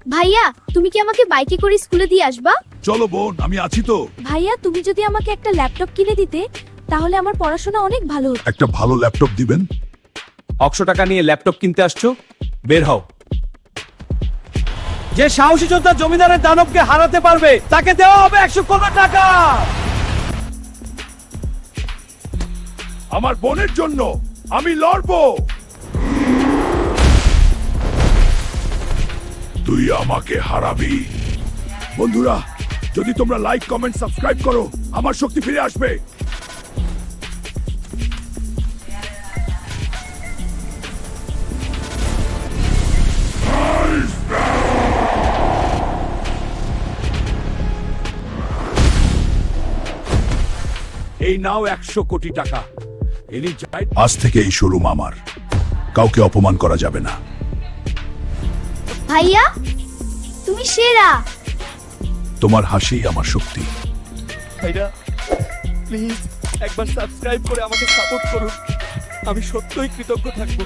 ভাইয়া, তুমি কি আমাকে বাইকে করে স্কুলে দিয়ে আসবা? চলো বোন, আমি আছি তো। ভাইয়া, তুমি যদি আমাকে একটা ল্যাপটপ কিনে দিতে তাহলে আমার পড়াশোনা অনেক ভালো হতো। একটা ভালো ল্যাপটপ দিবেন? 100 টাকা নিয়ে ল্যাপটপ কিনতে আসছো, বের হও। যে সাহসী যোদ্ধা জমিদারের দানবকে হারাতে পারবে তাকে দেওয়া হবে 100 কোটি টাকা। আমার বোনের জন্য আমি লড়বো। তুই আমাকে হারাবি। বন্ধুরা, যদি তোমরা লাইক, কমেন্ট, সাবস্ক্রাইব করো, আমার শক্তি ফিরে আসবে। এই নাও 100 কোটি টাকা। আজ থেকে এই শোরুম আমার, কাউকে অপমান করা যাবে না। ভাইয়া, তুমি সেরা। তোমার হাসি আমার শক্তি। ভাইরা, প্লিজ একবার সাবস্ক্রাইব করে আমাকে সাপোর্ট করুন। আমি সত্যই কৃতজ্ঞ থাকবো।